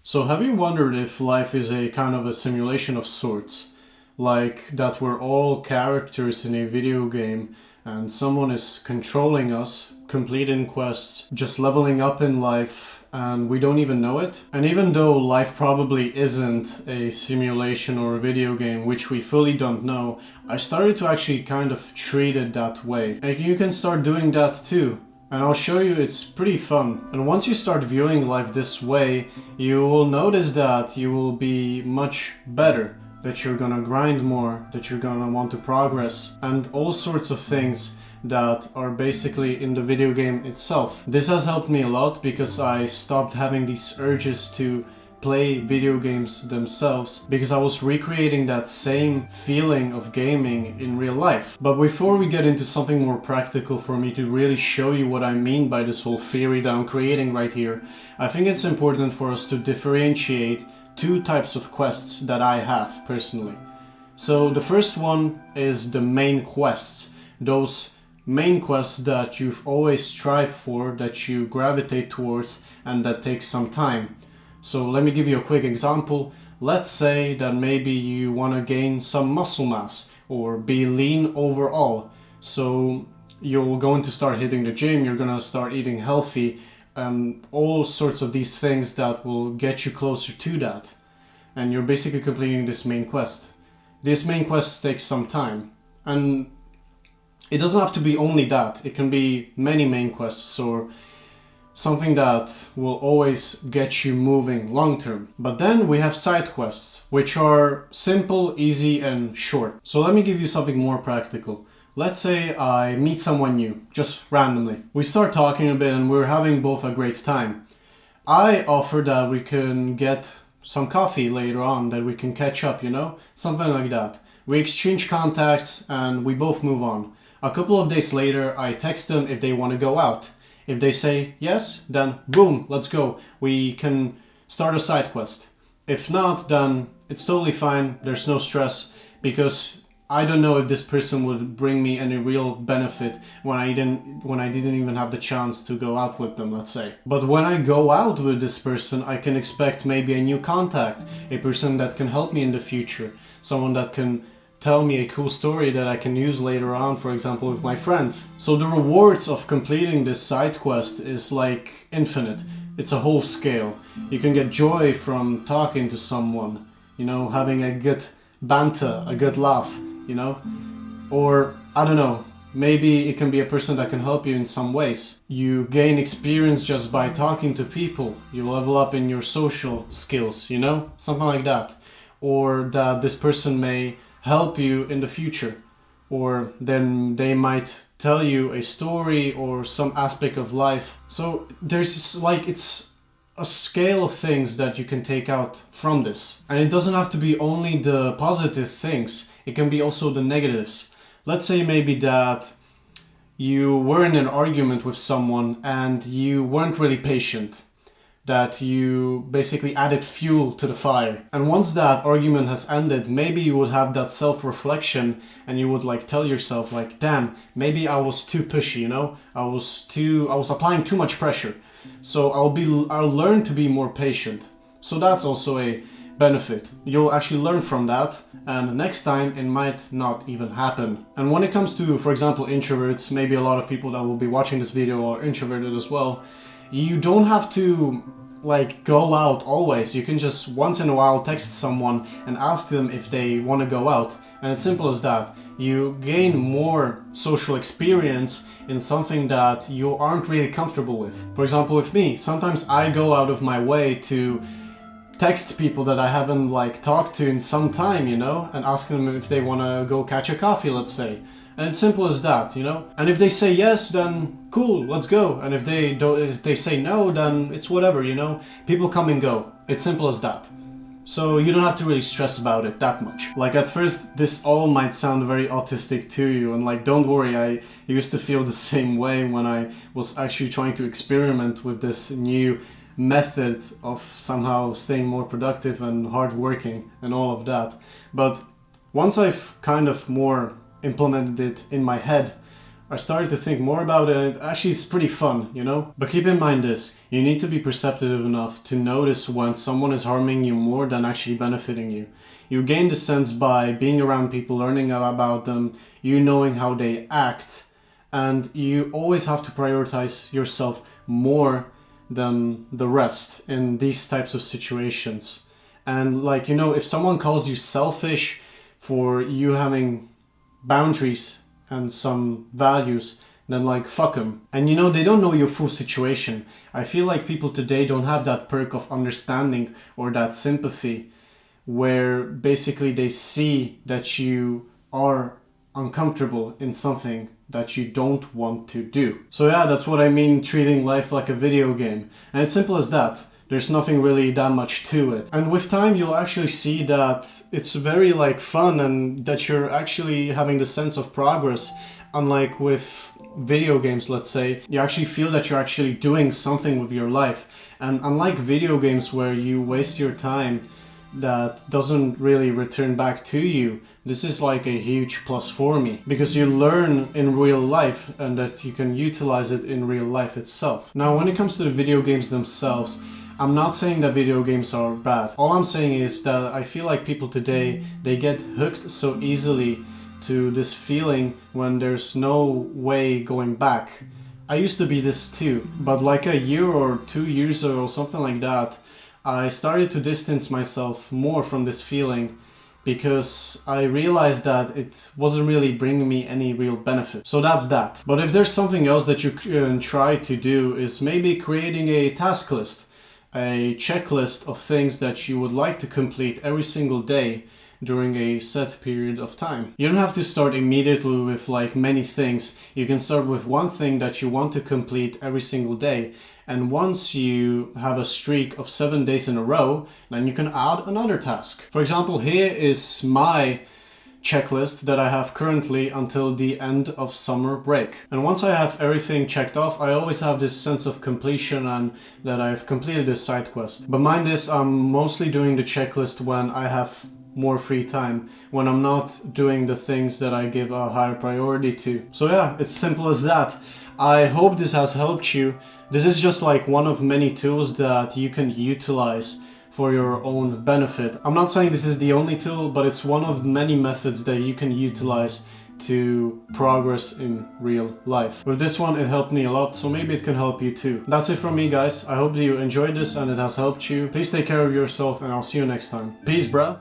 So have you wondered if life is a kind of a simulation of sorts? Like that we're all characters in a video game and someone is controlling us, completing quests, just leveling up in life, and we don't even know it? And even though life probably isn't a simulation or a video game, which we fully don't know, I started to actually kind of treat it that way. And you can start doing that too. And I'll show you, it's pretty fun. And once you start viewing life this way, you will notice that you will be much better, that you're gonna grind more, that you're gonna want to progress, and all sorts of things that are basically in the video game itself. This has helped me a lot because I stopped having these urges to play video games themselves, because I was recreating that same feeling of gaming in real life. But before we get into something more practical for me to really show you what I mean by this whole theory that I'm creating right here, I think it's important for us to differentiate two types of quests that I have personally. So the first one is the main quests, those main quests that you've always strived for, that you gravitate towards, and that takes some time. So let me give you a quick example. Let's say that maybe you want to gain some muscle mass or be lean overall. So you're going to start hitting the gym, you're going to start eating healthy, and all sorts of these things that will get you closer to that. And you're basically completing this main quest. This main quest takes some time. And it doesn't have to be only that. It can be many main quests or something that will always get you moving long term. But then we have side quests, which are simple, easy, and short. So let me give you something more practical. Let's say I meet someone new, just randomly. We start talking a bit and we're having both a great time. I offer that we can get some coffee later on, that we can catch up, something like that. We exchange contacts and we both move on. A couple of days later, I text them if they want to go out. If they say yes, then boom, let's go. We can start a side quest. If not, then it's totally fine. There's no stress, because I don't know if this person would bring me any real benefit when I didn't even have the chance to go out with them, let's say. But when I go out with this person, I can expect maybe a new contact, a person that can help me in the future, someone that can tell me a cool story that I can use later on, for example, with my friends. So the rewards of completing this side quest is like infinite. It's a whole scale. You can get joy from talking to someone, having a good banter, a good laugh, or I don't know, maybe it can be a person that can help you in some ways. You gain experience just by talking to people. You level up in your social skills, something like that. Or that this person may help you in the future, or then they might tell you a story or some aspect of life. So it's a scale of things that you can take out from this, and it doesn't have to be only the positive things, it can be also the negatives. Let's say maybe that you were in an argument with someone and you weren't really patient, that you basically added fuel to the fire. And once that argument has ended, maybe you would have that self-reflection and you would tell yourself damn, maybe I was too pushy, I was applying too much pressure. So I'll learn to be more patient. So that's also a benefit. You'll actually learn from that, and next time it might not even happen. And when it comes to, for example, introverts, maybe a lot of people that will be watching this video are introverted as well. You don't have to go out always. You can just once in a while text someone and ask them if they want to go out. And it's simple as that. You gain more social experience in something that you aren't really comfortable with. For example, with me, sometimes I go out of my way to text people that I haven't talked to in some time, and ask them if they want to go catch a coffee, let's say. And it's simple as that, And if they say yes, then cool, let's go. And if they say no, then it's whatever, People come and go. It's simple as that. So you don't have to really stress about it that much. At first, this all might sound very autistic to you, and don't worry, I used to feel the same way when I was actually trying to experiment with this new method of somehow staying more productive and hardworking and all of that. But once I've kind of more implemented it in my head, I started to think more about it, and actually it's pretty fun, you know? But keep in mind this, you need to be perceptive enough to notice when someone is harming you more than actually benefiting you. You gain the sense by being around people, learning about them, you knowing how they act, and you always have to prioritize yourself more than the rest in these types of situations. And like, you know, if someone calls you selfish for you having boundaries and some values, then like fuck them. And you know, they don't know your full situation. I feel like people today don't have that perk of understanding or that sympathy where basically they see that you are uncomfortable in something that you don't want to do. So yeah, that's what I mean treating life like a video game. And it's simple as that. There's nothing really that much to it. And with time, you'll actually see that it's very like fun and that you're actually having the sense of progress. Unlike with video games, let's say, you actually feel that you're actually doing something with your life. And unlike video games where you waste your time that doesn't really return back to you, this is like a huge plus for me because you learn in real life and that you can utilize it in real life itself. Now, when it comes to the video games themselves, I'm not saying that video games are bad. All I'm saying is that I feel like people today, they get hooked so easily to this feeling when there's no way going back. I used to be this too, but like a year or 2 years ago, something like that, I started to distance myself more from this feeling because I realized that it wasn't really bringing me any real benefit. So that's that. But if there's something else that you can try to do is maybe creating a task list. A checklist of things that you would like to complete every single day during a set period of time. You don't have to start immediately with like many things. You can start with one thing that you want to complete every single day. And once you have a streak of 7 days in a row, then you can add another task. For example, here is my checklist that I have currently until the end of summer break. And once I have everything checked off, I always have this sense of completion and that I've completed this side quest. But mind this, I'm mostly doing the checklist when I have more free time, when I'm not doing the things that I give a higher priority to. So yeah, it's simple as that. I hope this has helped you. This is just like one of many tools that you can utilize for your own benefit. I'm not saying this is the only tool, but it's one of many methods that you can utilize to progress in real life. With this one, it helped me a lot, so maybe it can help you too. That's it from me, guys. I hope that you enjoyed this and it has helped you. Please take care of yourself and I'll see you next time. Peace, bruh.